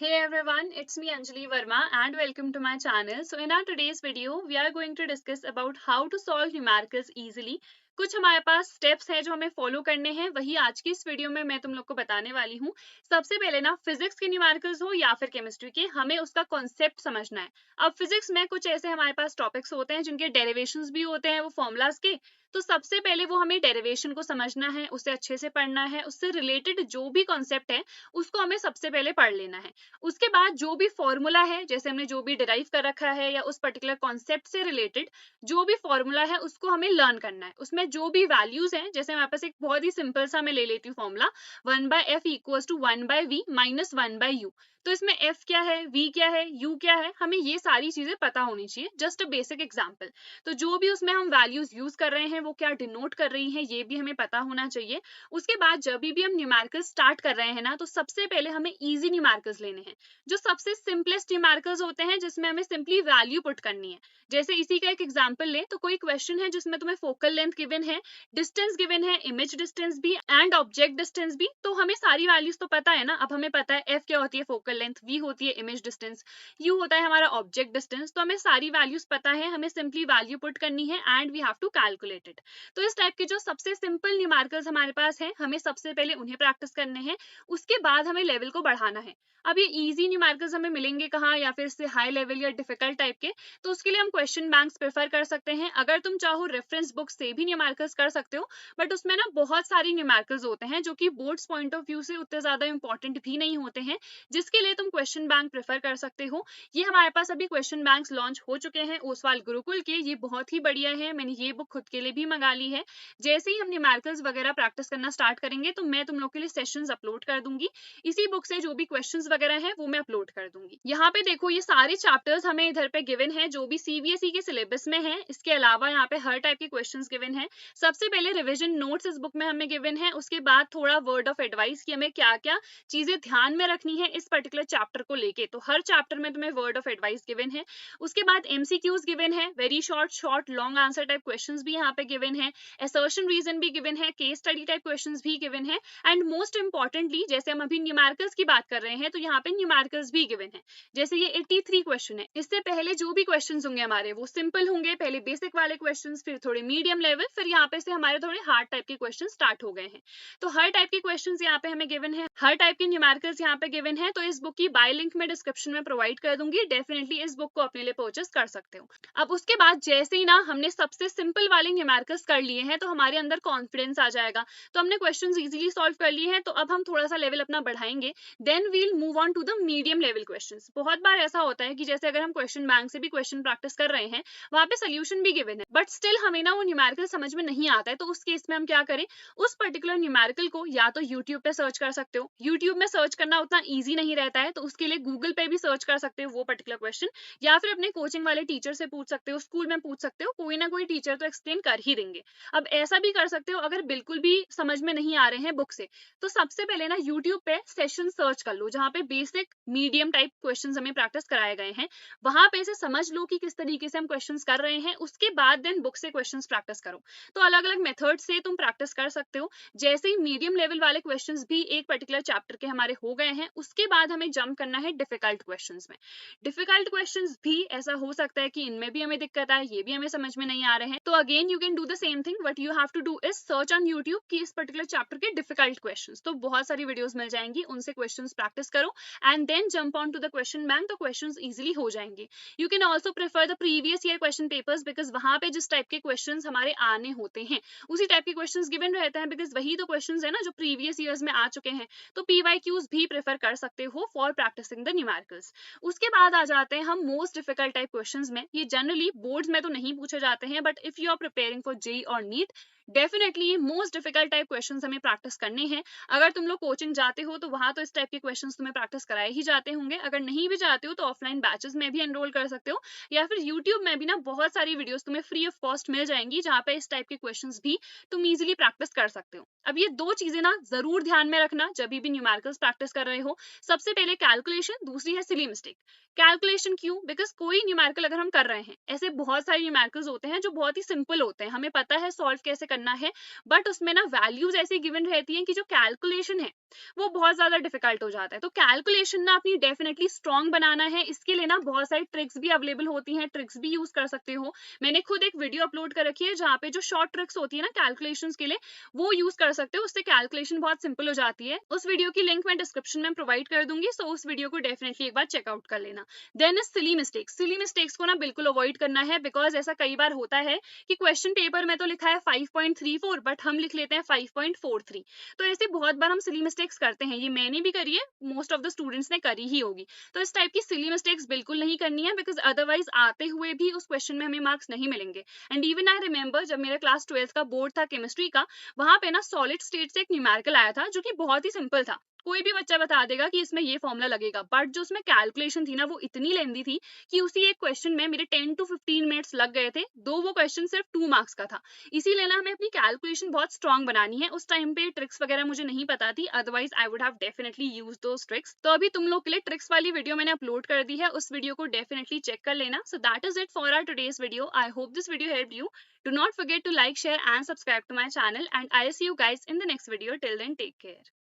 Hey everyone, it's me Anjali Verma and welcome to my channel. So in our today's video, we are going to discuss about how to solve numericals easily. कुछ हमारे पास steps हैं जो हमें follow करने हैं, वही आज की इस वीडियो में मैं तुम लोग को बताने वाली हूँ। सबसे पहले ना फिजिक्स के न्यूमेरिकल्स हो या फिर केमिस्ट्री के, हमें उसका कॉन्सेप्ट समझना है। अब फिजिक्स में कुछ ऐसे हमारे पास टॉपिक्स होते हैं जिनके डेरिवेशंस भी होते हैं वो फॉर्मूलाज के। तो सबसे पहले वो हमें डेरिवेशन को समझना है, उसे अच्छे से पढ़ना है, उससे रिलेटेड जो भी कॉन्सेप्ट है उसको हमें सबसे पहले पढ़ लेना है। उसके बाद जो भी फॉर्मूला है, जैसे हमने जो भी डिराइव कर रखा है या उस पर्टिकुलर कॉन्सेप्ट से रिलेटेड जो भी फॉर्मूला है उसको हमें लर्न करना है। उसमें जो भी वैल्यूज हैं, जैसे हमारे पास एक बहुत ही सिंपल सा मैं ले लेती हूँ formula 1/f equals to 1/v minus 1/u। तो इसमें f क्या है, v क्या है, u क्या है, हमें ये सारी चीजें पता होनी चाहिए। Just a basic example. तो जो भी उसमें हम वैल्यूज यूज कर रहे हैं वो क्या डिनोट कर रही हैं ये भी हमें पता होना चाहिए। उसके बाद जब भी हम न्यूमेरिकल स्टार्ट कर रहे हैं ना, तो सबसे पहले हमें इजी न्यूमेरिकल्स लेने हैं, जो सबसे सिंपलेस्ट न्यूमेरिकल्स होते हैं, जिसमें हमें सिंपली वैल्यू पुट करनी है। जैसे इसी का एक एग्जांपल ले तो कोई क्वेश्चन है जिसमें तुम्हें फोकल लेंथ गिवन है, डिस्टेंस गिवन है, इमेज डिस्टेंस भी एंड ऑब्जेक्ट डिस्टेंस भी। तो हमें सारी वैल्यूज तो पता है ना। अब हमें पता है एफ क्या होती है फोकल लेंथ, वी होती है इमेज डिस्टेंस, यू होता है हमारा ऑब्जेक्ट डिस्टेंस। तो हमें सारी वैल्यूज पता है, हमें सिंपली वैल्यू पुट करनी है and we have to calculate it. तो इस टाइप के जो सबसे सिंपल न्यूमेरिकल्स हमारे पास है, हमें सबसे पहले उन्हें प्रैक्टिस करने हैं। उसके बाद हमें लेवल को बढ़ाना है। अब ये इजी न्यूमेरिकल्स हमें मिलेंगे कहाँ, या फिर इससे हाई लेवल या डिफिकल्ट टाइप के, तो उसके लिए हम क्वेश्चन बैंक्स प्रेफर कर सकते हैं। अगर तुम चाहो रेफरेंस बुक से भी न्यूमेरिकल्स कर सकते हो, बट उसमें ना बहुत सारी न्यूमेरिकल्स होते हैं जो कि बोर्ड्स पॉइंट ऑफ व्यू से उतने ज्यादा इंपॉर्टेंट भी नहीं होते हैं, जिसके लिए तुम क्वेश्चन बैंक प्रेफर कर सकते हो। ये हमारे पास अभी क्वेश्चन बैंक्स लॉन्च हो चुके हैं ओसवाल गुरुकुल के, ये बहुत ही बढ़िया है। मैंने ये बुक खुद के लिए भी मंगा ली है। जैसे ही हम न्यूमेरिकल्स वगैरह प्रैक्टिस करना स्टार्ट करेंगे तो मैं तुम लोग के लिए सेशंस अपलोड कर दूंगी। इसी बुक से जो भी क्वेश्चंस वगैरह हैं वो मैं अपलोड कर दूंगी। यहाँ पे देखो ये सारे चैप्टर्स हमें इधर पे गिवन है जो भी सीबीएसई के सिलेबस में है। इसके अलावा यहाँ पे हर टाइप के क्वेश्चंस गिवन है। सबसे पहले रिवीजन नोट्स इस बुक में हमें गिवन है, उसके बाद थोड़ा वर्ड ऑफ एडवाइस कि हमें क्या क्या चीजें ध्यान में रखनी है इस पर्टिकुलर चैप्टर को लेके। तो हर चैप्टर में तुम्हें वर्ड ऑफ एडवाइस गिवन है। उसके बाद एमसीक्यूज गिवन है, very short short long answer type questions भी यहाँ पे गिवन है, असर्शन रीजन भी गिवन है, केस स्टडी टाइप क्वेश्चंस भी गिवन है। एंड मोस्ट इंपॉर्टेंटली जैसे हम अभी न्यूमेरिकल्स की बात कर रहे हैं तो यहाँ पे न्यूमेरिकल्स भी गिवन है। जैसे ये 83 क्वेश्चन है, इससे पहले जो भी क्वेश्चंस होंगे हमारे वो सिंपल होंगे, पहले बेसिक वाले क्वेश्चंस, फिर थोड़े मीडियम लेवल, फिर यहाँ पे से हमारे थोड़े हार्ड टाइप के क्वेश्चन स्टार्ट हो गए हैं। तो हर टाइप के क्वेश्चंस यहाँ पे हमें गिवन है, हर टाइप के न्यूमेरिकल्स यहाँ पे गिवन है। तो इस बुक की बाय लिंक में डिस्क्रिप्शन में प्रोवाइड कर दूंगी, डेफिनेटली इस बुक को अपने लिए परचेस कर सकते हो। अब उसके बाद जैसे ही ना हमने सबसे सिंपल वाले न्यूमेरिकल्स कर लिए हैं तो हमारे अंदर कॉन्फिडेंस आ जाएगा। तो हमने क्वेश्चंस इजीली सॉल्व कर लिए हैं, तो अब हम थोड़ा सा लेवल अपना बढ़ाएंगे। Then we'll move on to the medium level questions. बहुत बार ऐसा होता है कि जैसे अगर हम क्वेश्चन बैंक से भी क्वेश्चन प्रैक्टिस कर रहे हैं, वहां पे सोल्यूशन भी गिवन है, बट स्टिल हमें ना वो न्यूमेरिकल समझ में नहीं आता है। तो उस केस में हम क्या करें, उस पर्टिकुलर न्यूमेरिकल को या तो यूट्यूब पे सर्च कर सकते हो। यूट्यूब में सर्च करना उतना ईजी नहीं रहता है, तो उसके लिए गूगल पे भी सर्च कर सकते हो वो पर्टिकुलर क्वेश्चन, या फिर अपने कोचिंग वाले टीचर से पूछ सकते हो, स्कूल में पूछ सकते हो, कोई ना कोई टीचर तो एक्सप्लेन कर ही देंगे। अब ऐसा भी कर सकते हो अगर बिल्कुल भी समझ में नहीं आ रहे हैं बुक से, तो सबसे पहले ना यूट्यूब पे सेशन सर्च कर लो जहाँ पे बेसिक मीडियम टाइप क्वेश्चंस हमें प्रैक्टिस कराए गए हैं। वहां पे से समझ लो कि किस तरीके से हम क्वेश्चंस कर रहे हैं, उसके बाद देन बुक से क्वेश्चंस प्रैक्टिस करो। तो अलग अलग मेथड से तुम प्रैक्टिस कर सकते हो। जैसे ही मीडियम लेवल वाले क्वेश्चंस भी एक पर्टिकुलर चैप्टर के हमारे हो गए हैं, उसके बाद हमें जंप करना है डिफिकल्ट क्वेश्चंस में। डिफिकल्ट क्वेश्चंस भी ऐसा हो सकता है कि इनमें भी हमें दिक्कत आए, ये भी हमें समझ में नहीं आ रहे हैं। तो again you can do the same thing, what you have to do is search on YouTube कि इस पर्टिकुलर चैप्टर के डिफिकल्ट क्वेश्चंस। तो बहुत सारी वीडियोस मिल जाएंगी, उनसे क्वेश्चंस प्रैक्टिस करो and then jump on to the question bank, तो क्वेश्चंस इजीली हो जाएंगे। You can also prefer the previous year question papers, because वहां पे जिस टाइप के क्वेश्चंस हमारे आने होते हैं उसी टाइप के क्वेश्चंस गिवन रहते हैं, बिकॉज वही तो क्वेश्चंस है ना जो प्रीवियस ईयर्स में आ चुके हैं। तो पीवाईक्यूज भी प्रेफर कर सकते हो फॉर प्रैक्टिसिंग द न्यूमेरिकल्स। उसके बाद आ जाते हैं हम मोस्ट डिफिकल्ट टाइप क्वेश्चंस में। ये जनरली बोर्ड्स में तो नहीं पूछे जाते हैं, but if you are preparing for JEE और नीट, डेफिनेटली ये मोस्ट डिफिकल्ट टाइप क्वेश्चंस हमें प्रैक्टिस करने हैं। अगर तुम लोग कोचिंग जाते हो तो वहां तो इस टाइप के क्वेश्चंस तुम्हें प्रैक्टिस कराए ही जाते होंगे। अगर नहीं भी जाते हो तो ऑफलाइन बैचेस में भी एनरोल कर सकते हो, या फिर यूट्यूब में भी ना बहुत सारी वीडियोस तुम्हें फ्री ऑफ कॉस्ट मिल जाएंगी जहाँ पे इस टाइप के क्वेश्चंस भी तुम इजीली प्रैक्टिस कर सकते हो। अब ये दो चीजें ना जरूर ध्यान में रखना जब भी न्यूमेरिकल्स प्रैक्टिस कर रहे हो। सबसे पहले कैलकुलेशन, दूसरी है सिली मिस्टेक। कैलकुलेशन क्यों, बिकॉज कोई न्यूमेरिकल अगर हम कर रहे हैं, ऐसे बहुत सारे न्यूमेरिकल्स होते हैं जो बहुत ही सिंपल होते हैं, हमें पता है सॉल्व कैसे करना करना है, बट उसमें ना वैल्यूज ऐसी गिवन रहती हैं कि जो कैलकुलेशन है वो बहुत ज्यादा डिफिकल्ट हो जाता है। तो कैलकुलेशन ना अपनी डेफिनेटली स्ट्रॉन्ग बनाना है, इसके लिए ना बहुत सारी ट्रिक्स भी अवेलेबल होती हैं, ट्रिक्स भी यूज कर सकते हो। मैंने खुद एक वीडियो अपलोड कर रखी है जहाँ पे जो शॉर्ट ट्रिक्स होती है ना कैलकुलेशंस के लिए, वो यूज कर सकते हो, उससे कैलकुलेशन बहुत सिंपल हो जाती है। उस वीडियो की लिंक मैं डिस्क्रिप्शन में प्रोवाइड कर दूंगी, सो उस वीडियो को डेफिनेटली एक बार चेकआउट कर लेना। Then is silly mistakes. Silly mistakes को ना बिल्कुल अवॉइड करना है, बिकॉज ऐसा कई बार होता है कि क्वेश्चन पेपर में तो लिखा है 5.34 बट हम लिख लेते हैं 5.43। तो ऐसे बहुत बार हम सिली मिस्टेक्स करते हैं, ये मैंने भी करी है, मोस्ट ऑफ द स्टूडेंट्स ने करी ही होगी। तो इस टाइप की सिली मिस्टेक्स बिल्कुल नहीं करनी है, बिकॉज अदरवाइज आते हुए भी उस क्वेश्चन में हमें मार्क्स नहीं मिलेंगे। एंड इवन आई रिमेंबर जब मेरा क्लास 12 का बोर्ड था केमिस्ट्री का, वहां पे ना सॉलिड स्टेट से एक न्यूमेरिकल आया था जो कि बहुत ही सिंपल था, कोई भी बच्चा बता देगा कि इसमें ये फॉर्मूला लगेगा, बट जो उसमें कैलकुलेशन थी ना वो इतनी लेंदी थी कि उसी एक क्वेश्चन में मेरे 10 to 15 मिनट्स लग गए थे, दो वो क्वेश्चन सिर्फ 2 मार्क्स का था। इसीलिए ना हमें अपनी कैलकुलेशन बहुत स्ट्रांग बनानी है। उस टाइम पे ट्रिक्स वगैरह मुझे नहीं पता थी, otherwise I would have definitely use those tricks. तो अभी तुम लोग के लिए ट्रिक्स वाली वीडियो मैंने अपलोड कर दी है, उस वीडियो को डेफिनेटली चेक कर लेना। So that is it for our today's video. I hope this video helped you. Do not forget to like, share and subscribe to my channel, and I'll see you guys in the next video. Till then, take care.